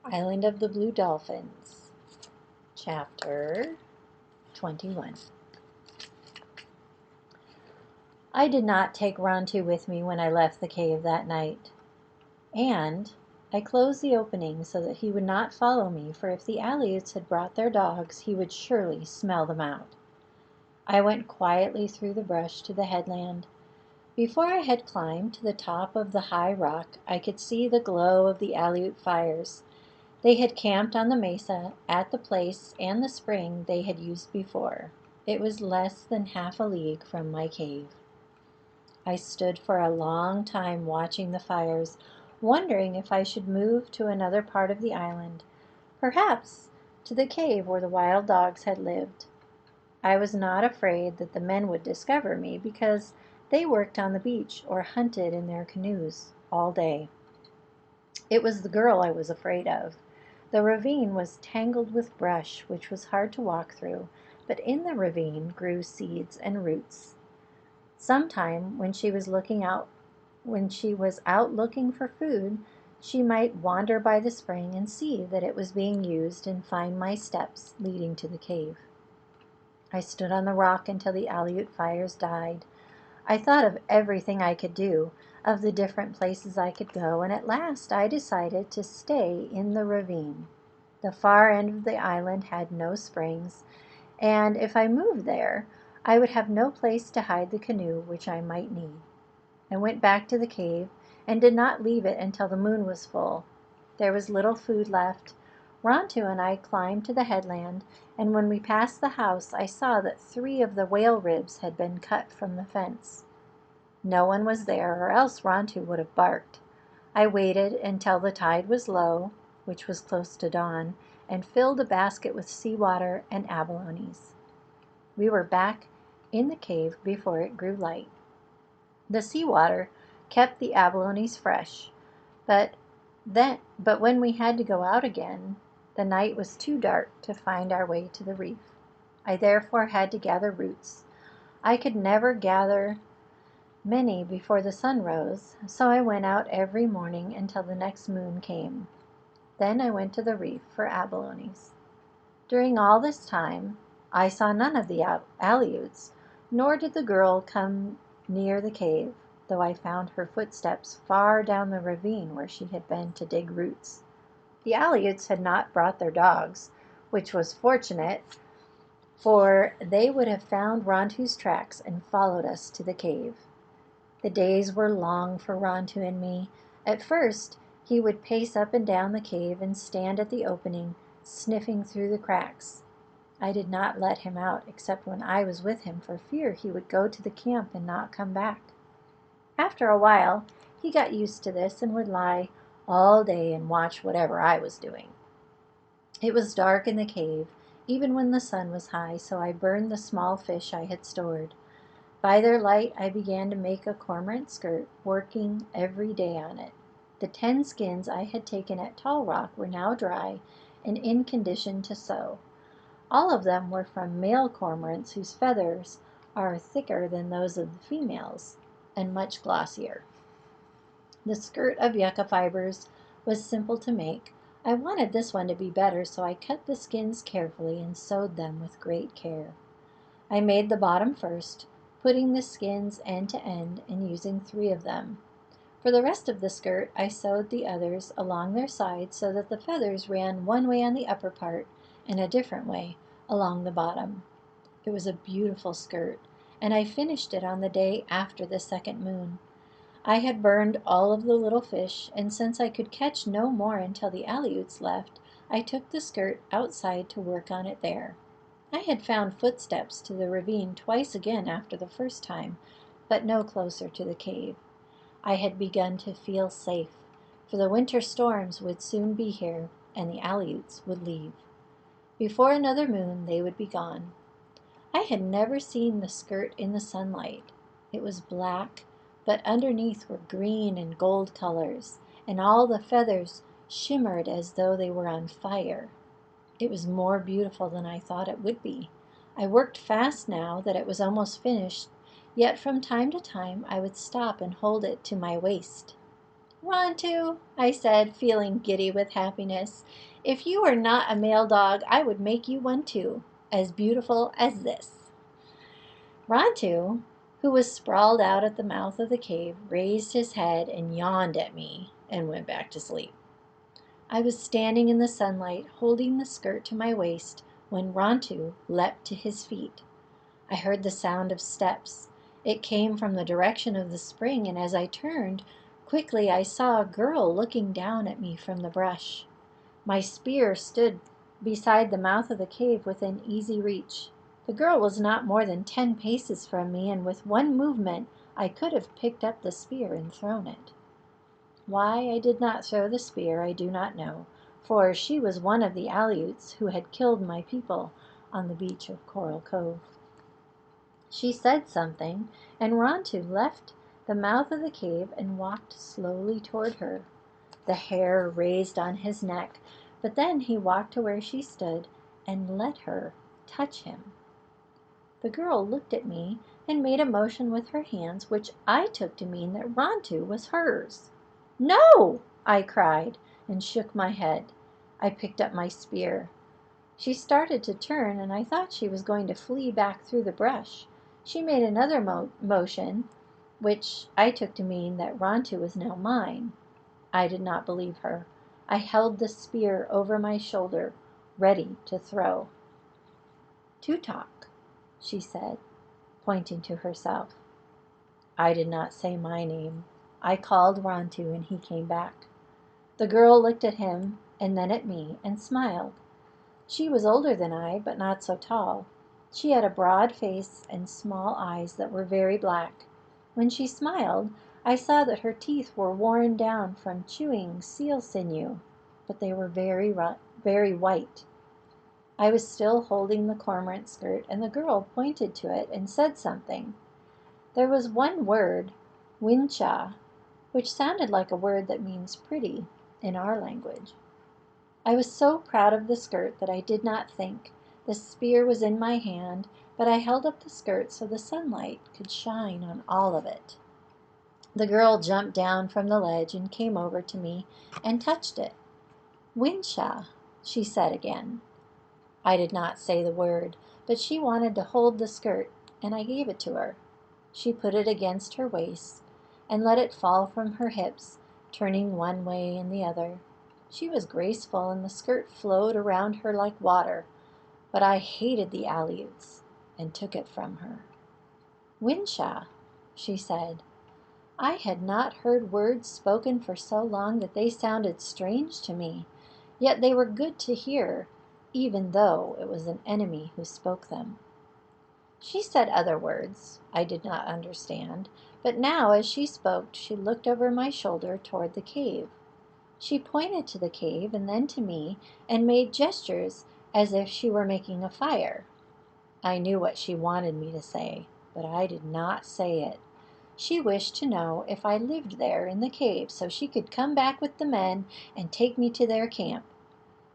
Island of the Blue Dolphins, Chapter 21. I did not take Rontu with me when I left the cave that night, and I closed the opening so that he would not follow me, for if the Aleuts had brought their dogs, he would surely smell them out. I went quietly through the brush to the headland. Before I had climbed to the top of the high rock, I could see the glow of the Aleut fires. They had camped on the mesa at the place and the spring they had used before. It was less than half a league from my cave. I stood for a long time watching the fires, wondering if I should move to another part of the island, perhaps to the cave where the wild dogs had lived. I was not afraid that the men would discover me because they worked on the beach or hunted in their canoes all day. It was the girl I was afraid of. The ravine was tangled with brush, which was hard to walk through, but in the ravine grew seeds and roots. Sometime when she was out looking for food, she might wander by the spring and see that it was being used and find my steps leading to the cave. I stood on the rock until the Aleut fires died. I thought of everything I could do, of the different places I could go, and at last I decided to stay in the ravine. The far end of the island had no springs, and if I moved there, I would have no place to hide the canoe which I might need. I went back to the cave and did not leave it until the moon was full. There was little food left. Rontu and I climbed to the headland, and when we passed the house, I saw that 3 of the whale ribs had been cut from the fence. No one was there, or else Rontu would have barked. I waited until the tide was low, which was close to dawn, and filled a basket with seawater and abalones. We were back in the cave before it grew light. The seawater kept the abalones fresh, but when we had to go out again, the night was too dark to find our way to the reef. I therefore had to gather roots. I could never gather many before the sun rose, so I went out every morning until the next moon came. Then I went to the reef for abalones. During all this time, I saw none of the Aleuts, nor did the girl come near the cave, though I found her footsteps far down the ravine where she had been to dig roots. The Aleuts had not brought their dogs, which was fortunate, for they would have found Rontu's tracks and followed us to the cave. The days were long for Rontu and me. At first, he would pace up and down the cave and stand at the opening, sniffing through the cracks. I did not let him out except when I was with him for fear he would go to the camp and not come back. After a while, he got used to this and would lie all day and watch whatever I was doing. It was dark in the cave, even when the sun was high, so I burned the small fish I had stored. By their light, I began to make a cormorant skirt, working every day on it. The 10 skins I had taken at Tall Rock were now dry and in condition to sew. All of them were from male cormorants whose feathers are thicker than those of the females and much glossier. The skirt of yucca fibers was simple to make. I wanted this one to be better, so I cut the skins carefully and sewed them with great care. I made the bottom first, putting the skins end to end and using 3 of them. For the rest of the skirt, I sewed the others along their sides so that the feathers ran one way on the upper part and a different way along the bottom. It was a beautiful skirt, and I finished it on the day after the second moon. I had burned all of the little fish, and since I could catch no more until the Aleuts left, I took the skirt outside to work on it there. I had found footsteps to the ravine twice again after the first time, but no closer to the cave. I had begun to feel safe, for the winter storms would soon be here, and the Aleuts would leave. Before another moon, they would be gone. I had never seen the skirt in the sunlight. It was black, but underneath were green and gold colors, and all the feathers shimmered as though they were on fire. It was more beautiful than I thought it would be. I worked fast now that it was almost finished, yet from time to time I would stop and hold it to my waist. "Rontu," I said, feeling giddy with happiness, "if you were not a male dog, I would make you one too, as beautiful as this." Rontu, who was sprawled out at the mouth of the cave, raised his head and yawned at me and went back to sleep. I was standing in the sunlight, holding the skirt to my waist, when Rontu leapt to his feet. I heard the sound of steps. It came from the direction of the spring, and as I turned, quickly I saw a girl looking down at me from the brush. My spear stood beside the mouth of the cave within easy reach. The girl was not more than 10 paces from me, and with one movement I could have picked up the spear and thrown it. Why I did not throw the spear I do not know, for she was one of the Aleuts who had killed my people on the beach of Coral Cove. She said something, and Rontu left the mouth of the cave and walked slowly toward her, the hair raised on his neck, but then he walked to where she stood and let her touch him. The girl looked at me and made a motion with her hands, which I took to mean that Rontu was hers. "No!" I cried and shook my head. I picked up my spear. She started to turn, and I thought she was going to flee back through the brush. She made another motion, which I took to mean that Rontu was now mine. I did not believe her. I held the spear over my shoulder, ready to throw. "Tutok," she said, pointing to herself. I did not say my name. I called Rontu, and he came back. The girl looked at him and then at me and smiled. She was older than I, but not so tall. She had a broad face and small eyes that were very black. When she smiled, I saw that her teeth were worn down from chewing seal sinew, but they were very white. I was still holding the cormorant skirt, and the girl pointed to it and said something. There was one word, "Wincha," which sounded like a word that means pretty in our language. I was so proud of the skirt that I did not think. The spear was in my hand, but I held up the skirt so the sunlight could shine on all of it. The girl jumped down from the ledge and came over to me and touched it. "Wincha," she said again. I did not say the word, but she wanted to hold the skirt, and I gave it to her. She put it against her waist and let it fall from her hips, turning one way and the other. She was graceful, and the skirt flowed around her like water, but I hated the Aleuts and took it from her. "Wincha," she said. I had not heard words spoken for so long that they sounded strange to me, yet they were good to hear, even though it was an enemy who spoke them. She said other words I did not understand, but now as she spoke she looked over my shoulder toward the cave. She pointed to the cave and then to me and made gestures as if she were making a fire. I knew what she wanted me to say, but I did not say it. She wished to know if I lived there in the cave so she could come back with the men and take me to their camp.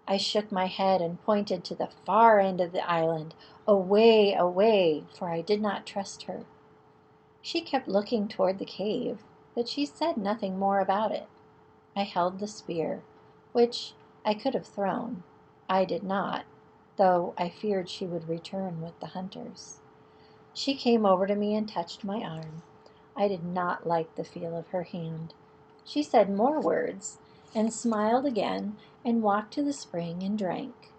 I shook my head and pointed to the far end of the island, away, away, for I did not trust her. She kept looking toward the cave, but she said nothing more about it. I held the spear, which I could have thrown. I did not, though I feared she would return with the hunters. She came over to me and touched my arm. I did not like the feel of her hand. She said more words and smiled again and walked to the spring and drank.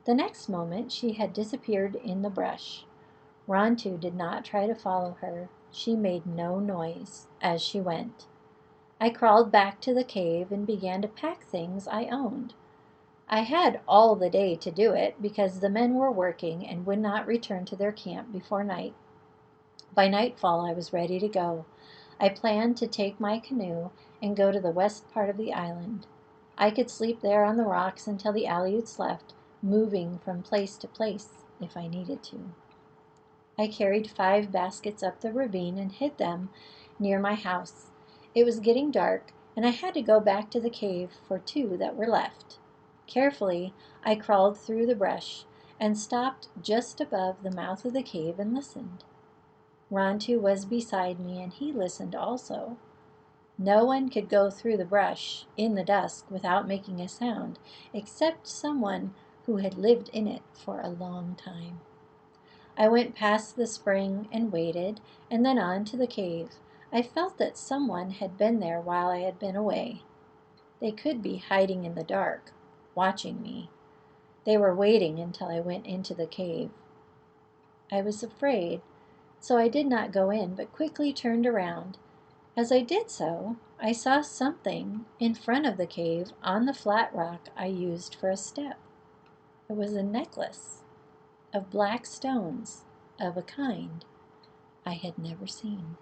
The next moment she had disappeared in the brush. Rontu did not try to follow her. She made no noise as she went. I crawled back to the cave and began to pack things I owned. I had all the day to do it because the men were working and would not return to their camp before night. By nightfall I was ready to go. I planned to take my canoe and go to the west part of the island. I could sleep there on the rocks until the Aleuts left, moving from place to place if I needed to. I carried 5 baskets up the ravine and hid them near my house. It was getting dark, and I had to go back to the cave for 2 that were left. Carefully, I crawled through the brush and stopped just above the mouth of the cave and listened. Rontu was beside me, and he listened also. No one could go through the brush in the dusk without making a sound, except someone who had lived in it for a long time. I went past the spring and waited, and then on to the cave. I felt that someone had been there while I had been away. They could be hiding in the dark, watching me. They were waiting until I went into the cave. I was afraid, so I did not go in, but quickly turned around. As I did so, I saw something in front of the cave on the flat rock I used for a step. It was a necklace of black stones of a kind I had never seen.